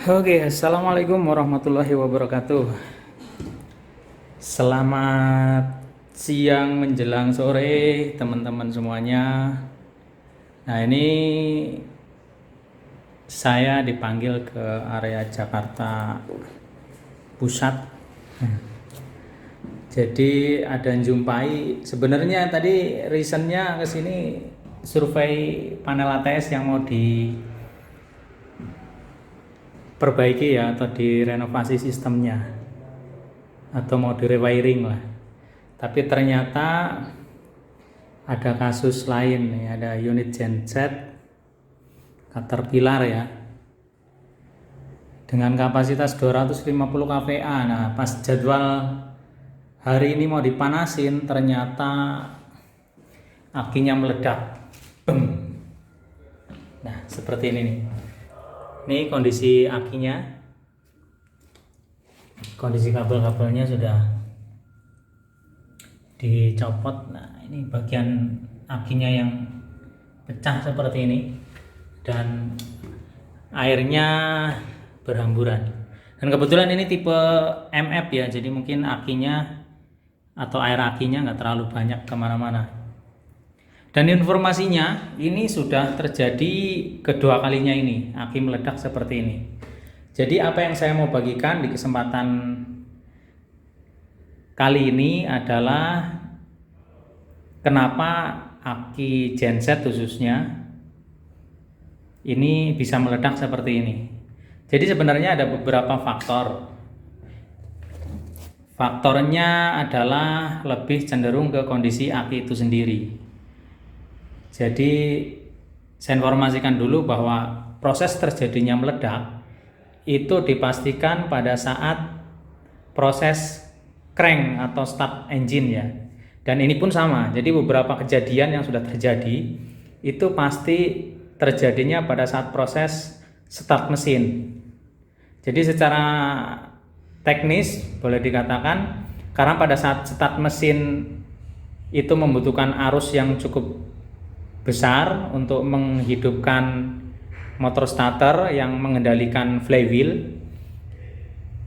Oke, assalamualaikum warahmatullahi wabarakatuh. Selamat siang menjelang sore, teman-teman semuanya. Nah, ini saya dipanggil ke area Jakarta Pusat. Jadi ada yang jumpai. Sebenarnya tadi reasonnya ke sini survei panel ATS yang mau diperbaiki ya, atau direnovasi sistemnya, atau mau direwiring lah. Tapi ternyata ada kasus lain nih, ada unit genset Caterpillar ya, dengan kapasitas 250 kVA. Nah, pas jadwal hari ini mau dipanasin, ternyata akinya meledak. Bem. Nah, seperti ini nih. Ini kondisi akinya. Kondisi kabel-kabelnya sudah dicopot. Nah, ini bagian akinya yang pecah seperti ini, dan airnya berhamburan. Dan kebetulan ini tipe MF ya, jadi mungkin akinya atau air akinya nggak terlalu banyak kemana-mana. Dan informasinya ini sudah terjadi kedua kalinya ini aki meledak seperti ini. Jadi apa yang saya mau bagikan di kesempatan kali ini adalah kenapa aki genset khususnya ini bisa meledak seperti ini. Jadi sebenarnya ada beberapa faktor. Faktornya adalah lebih cenderung ke kondisi aki itu sendiri. Jadi saya informasikan dulu bahwa proses terjadinya meledak itu dipastikan pada saat proses crank atau start engine ya. Dan ini pun sama. Jadi beberapa kejadian yang sudah terjadi itu pasti terjadinya pada saat proses start mesin. Jadi secara teknis boleh dikatakan karena pada saat start mesin itu membutuhkan arus yang cukup besar untuk menghidupkan motor starter yang mengendalikan flywheel,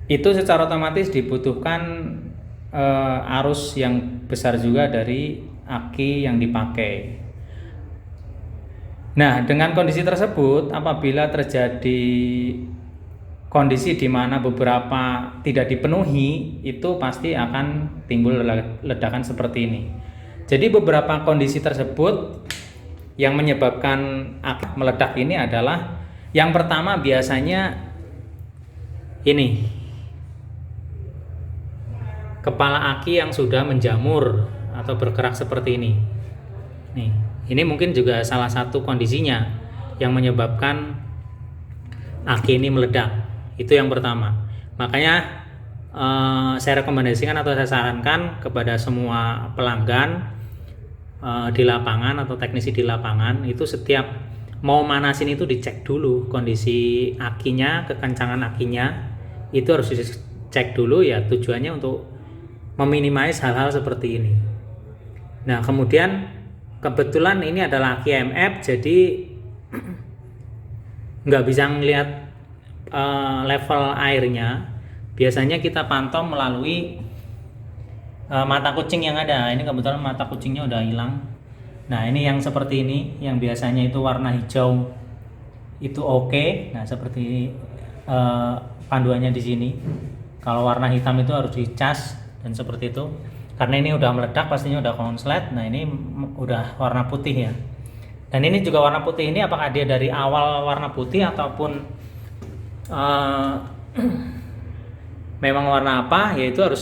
itu secara otomatis dibutuhkan arus yang besar juga dari aki yang dipakai. Nah, dengan kondisi tersebut, apabila terjadi kondisi di mana beberapa tidak dipenuhi, itu pasti akan timbul ledakan seperti ini. Jadi beberapa kondisi tersebut yang menyebabkan aki meledak ini adalah, yang pertama biasanya ini, kepala aki yang sudah menjamur atau bergerak seperti ini. Nih, ini mungkin juga salah satu kondisinya yang menyebabkan aki ini meledak. Itu yang pertama. Makanya saya rekomendasikan atau saya sarankan kepada semua pelanggan di lapangan atau teknisi di lapangan itu setiap mau manasin itu dicek dulu kondisi akinya, kekencangan akinya itu harus dicek dulu ya, tujuannya untuk meminimais hal-hal seperti ini. Nah, kemudian kebetulan ini adalah aki MF, jadi nggak bisa ngelihat level airnya. Biasanya kita pantau melalui mata kucing yang ada. Ini kebetulan mata kucingnya udah hilang. Nah, ini yang seperti ini, yang biasanya itu warna hijau itu oke. Nah, seperti panduannya di sini. Kalau warna hitam itu harus dicas dan seperti itu. Karena ini udah meledak, pastinya udah konslet. Nah, ini udah warna putih ya. Dan ini juga warna putih ini, apakah dia dari awal warna putih ataupun memang warna apa, yaitu harus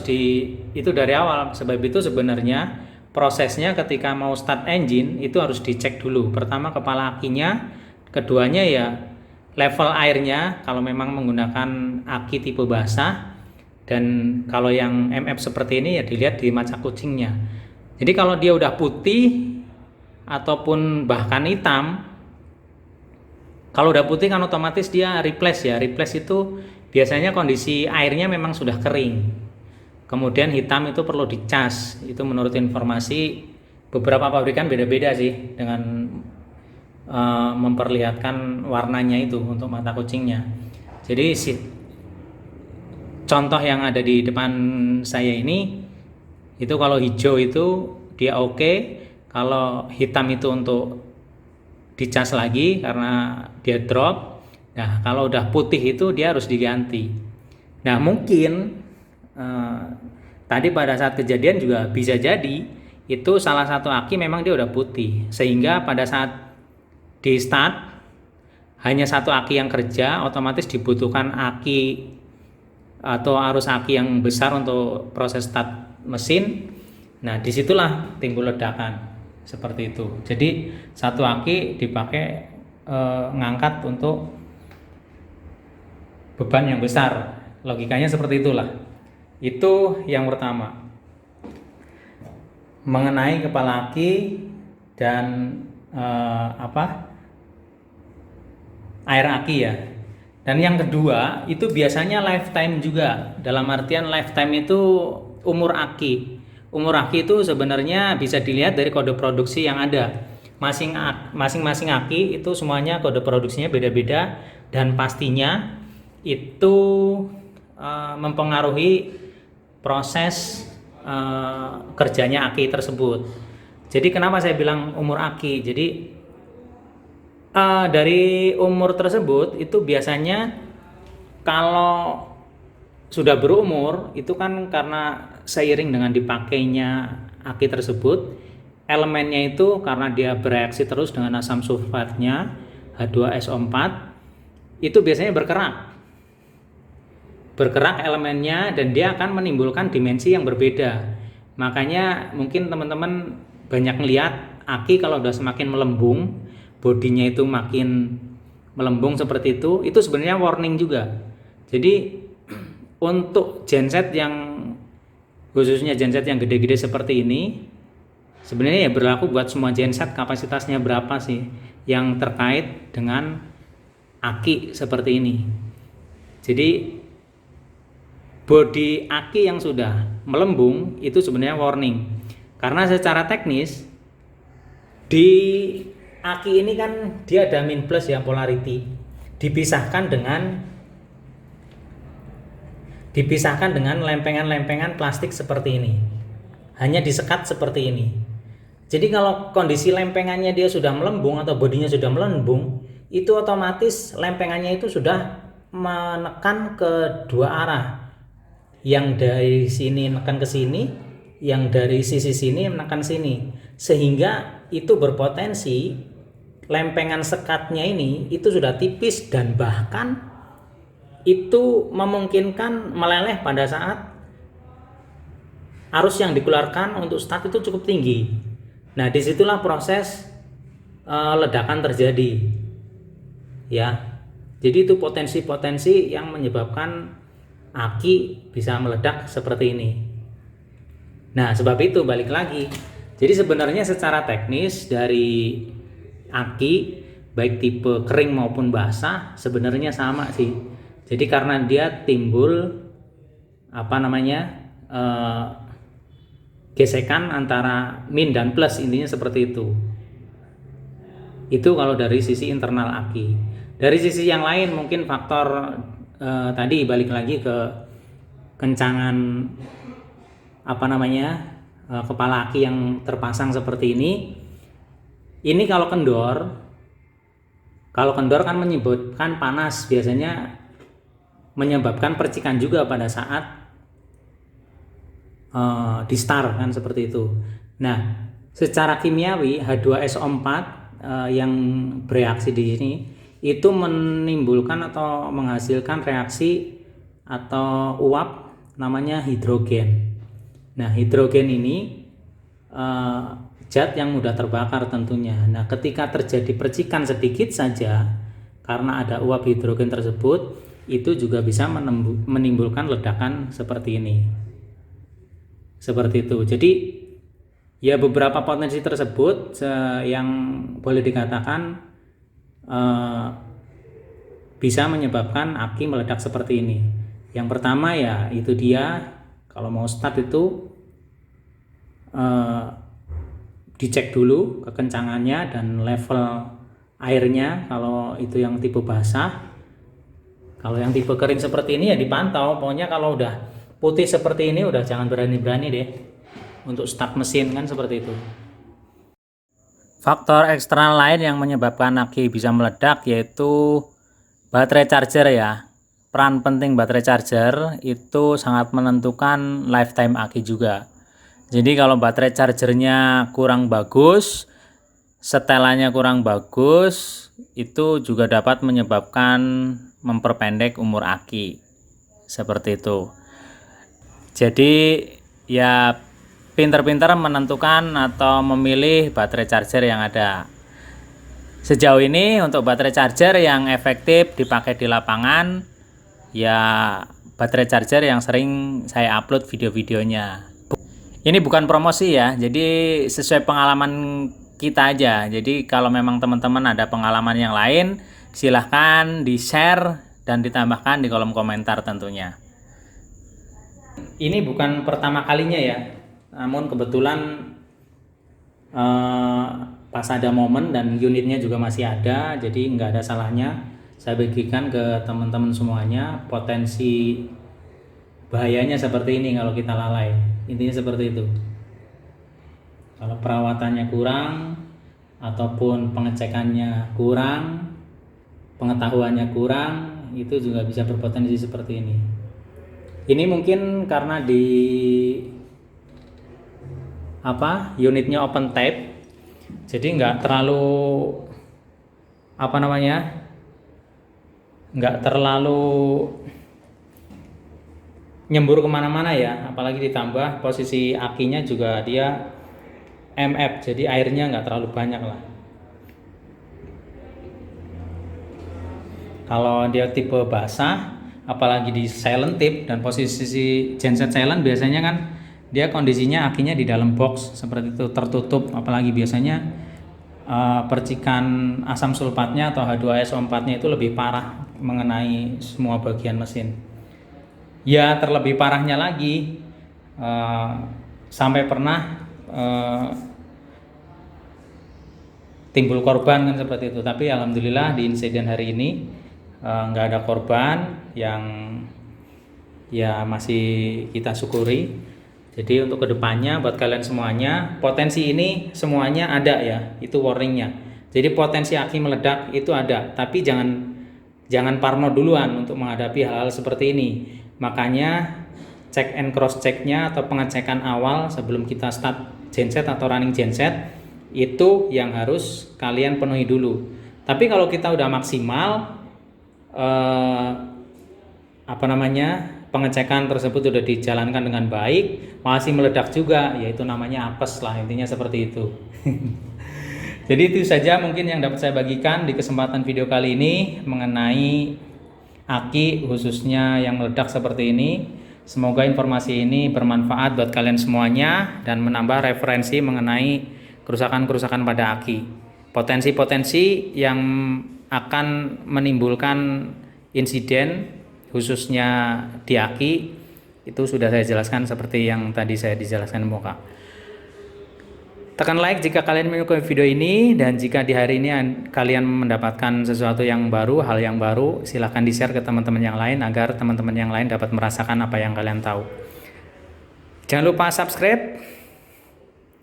itu dari awal. Sebab itu sebenarnya prosesnya ketika mau start engine itu harus dicek dulu. Pertama kepala akinya, keduanya ya level airnya kalau memang menggunakan aki tipe basah, dan kalau yang MF seperti ini ya dilihat di mata kucingnya. Jadi kalau dia udah putih ataupun bahkan hitam, kalau udah putih kan otomatis dia replace ya. Replace itu biasanya kondisi airnya memang sudah kering. Kemudian hitam itu perlu dicas. Itu menurut informasi beberapa pabrikan beda-beda sih dengan memperlihatkan warnanya itu untuk mata kucingnya. Jadi contoh yang ada di depan saya ini, itu kalau hijau itu dia oke, kalau hitam itu untuk dicas lagi karena dia drop. Nah, kalau udah putih itu dia harus diganti. Nah, mungkin tadi pada saat kejadian juga bisa jadi itu salah satu aki memang dia udah putih, sehingga pada saat di start hanya satu aki yang kerja, otomatis dibutuhkan aki atau arus aki yang besar untuk proses start mesin. Nah, disitulah timbul ledakan seperti itu. Jadi satu aki dipakai ngangkat untuk beban yang besar, logikanya seperti itulah. Itu yang pertama mengenai kepala aki dan air aki ya. Dan yang kedua itu biasanya lifetime juga, dalam artian lifetime itu umur aki. Umur aki itu sebenarnya bisa dilihat dari kode produksi yang ada. Masing-masing aki itu semuanya kode produksinya beda-beda, dan pastinya itu mempengaruhi proses kerjanya aki tersebut. Jadi kenapa saya bilang umur aki? Jadi dari umur tersebut itu biasanya kalau sudah berumur itu kan karena seiring dengan dipakainya aki tersebut, elemennya itu karena dia bereaksi terus dengan asam sulfatnya H2SO4 itu biasanya bergerak elemennya, dan dia akan menimbulkan dimensi yang berbeda. Makanya mungkin teman-teman banyak melihat aki kalau udah semakin melembung, bodinya itu makin melembung seperti itu sebenarnya warning juga. Jadi untuk genset yang khususnya genset yang gede-gede seperti ini, sebenarnya ya berlaku buat semua genset, kapasitasnya berapa sih yang terkait dengan aki seperti ini. Jadi bodi aki yang sudah melembung itu sebenarnya warning, karena secara teknis di aki ini kan dia ada min plus ya, polarity, dipisahkan dengan lempengan-lempengan plastik seperti ini, hanya disekat seperti ini. Jadi kalau kondisi lempengannya dia sudah melembung atau bodinya sudah melembung, itu otomatis lempengannya itu sudah menekan ke dua arah, yang dari sini menekan ke sini, yang dari sisi sini menekan sini, sehingga itu berpotensi lempengan sekatnya ini itu sudah tipis, dan bahkan itu memungkinkan meleleh pada saat arus yang dikeluarkan untuk start itu cukup tinggi. Nah, disitulah proses ledakan terjadi ya. Jadi itu potensi-potensi yang menyebabkan aki bisa meledak seperti ini. Nah, sebab itu balik lagi, jadi sebenarnya secara teknis dari aki baik tipe kering maupun basah sebenarnya sama sih. Jadi karena dia timbul gesekan antara min dan plus, intinya seperti itu. Itu kalau dari sisi internal aki. Dari sisi yang lain mungkin faktor tadi balik lagi ke kencangan kepala aki yang terpasang seperti ini. Ini kalau kendor kan menyebabkan panas, biasanya menyebabkan percikan juga pada saat di start kan seperti itu. Nah, secara kimiawi H2SO4 yang bereaksi di sini itu menimbulkan atau menghasilkan reaksi atau uap namanya hidrogen. Nah, hidrogen ini zat yang mudah terbakar tentunya. Nah, ketika terjadi percikan sedikit saja karena ada uap hidrogen tersebut, itu juga bisa menimbulkan ledakan seperti ini. Seperti itu. Jadi ya beberapa potensi tersebut yang boleh dikatakan bisa menyebabkan aki meledak seperti ini. Yang pertama ya itu dia kalau mau start itu dicek dulu kekencangannya dan level airnya kalau itu yang tipe basah. Kalau yang tipe kering seperti ini ya dipantau. Pokoknya kalau udah putih seperti ini udah jangan berani-berani deh untuk start mesin, kan seperti itu. Faktor eksternal lain yang menyebabkan aki bisa meledak yaitu baterai charger ya. Peran penting baterai charger itu sangat menentukan lifetime aki juga. Jadi kalau baterai chargernya kurang bagus, setelannya kurang bagus, itu juga dapat menyebabkan memperpendek umur aki. Seperti itu. Jadi ya pinter-pinter menentukan atau memilih baterai charger yang ada. Sejauh ini untuk baterai charger yang efektif dipakai di lapangan ya baterai charger yang sering saya upload video-videonya. Ini bukan promosi ya, jadi sesuai pengalaman kita aja. Jadi kalau memang teman-teman ada pengalaman yang lain, silahkan di-share dan ditambahkan di kolom komentar tentunya. Ini bukan pertama kalinya ya, namun kebetulan pas ada momen dan unitnya juga masih ada, jadi nggak ada salahnya saya bagikan ke teman-teman semuanya potensi bahayanya seperti ini kalau kita lalai. Intinya seperti itu. Kalau perawatannya kurang ataupun pengecekannya kurang, pengetahuannya kurang, itu juga bisa berpotensi seperti ini. Ini mungkin karena di unitnya open type, jadi nggak terlalu nggak terlalu nyembur kemana-mana ya, apalagi ditambah posisi akinya juga dia MF, jadi airnya nggak terlalu banyak lah. Kalau dia tipe basah, apalagi di silent tip dan posisi genset silent, biasanya kan dia kondisinya akinya di dalam box seperti itu, tertutup, apalagi biasanya percikan asam sulfatnya atau H2SO4-nya itu lebih parah mengenai semua bagian mesin. Ya terlebih parahnya lagi sampai pernah timbul korban kan seperti itu. Tapi alhamdulillah di insiden hari ini nggak ada korban, yang ya masih kita syukuri. Jadi untuk kedepannya buat kalian semuanya, potensi ini semuanya ada ya, itu warningnya. Jadi potensi aki meledak itu ada, tapi jangan parno duluan untuk menghadapi hal-hal seperti ini. Makanya check and cross checknya atau pengecekan awal sebelum kita start genset atau running genset itu yang harus kalian penuhi dulu. Tapi kalau kita udah maksimal pengecekan tersebut sudah dijalankan dengan baik, masih meledak juga, yaitu namanya apes lah, intinya seperti itu. Jadi itu saja mungkin yang dapat saya bagikan di kesempatan video kali ini mengenai aki khususnya yang meledak seperti ini. Semoga informasi ini bermanfaat buat kalian semuanya dan menambah referensi mengenai kerusakan-kerusakan pada aki. Potensi-potensi yang akan menimbulkan insiden khususnya di aki itu sudah saya jelaskan seperti yang tadi saya dijelaskan di muka. Tekan like jika kalian menyukai video ini, dan jika di hari ini kalian mendapatkan sesuatu yang baru, hal yang baru, silahkan di-share ke teman-teman yang lain agar teman-teman yang lain dapat merasakan apa yang kalian tahu. Jangan lupa subscribe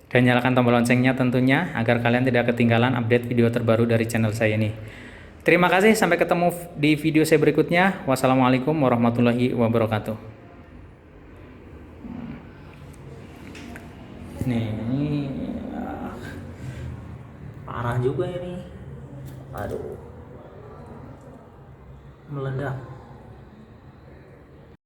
dan nyalakan tombol loncengnya tentunya agar kalian tidak ketinggalan update video terbaru dari channel saya ini. Terima kasih, sampai ketemu di video saya berikutnya. Wassalamualaikum warahmatullahi wabarakatuh. Ini parah juga ini. Aduh, meledak.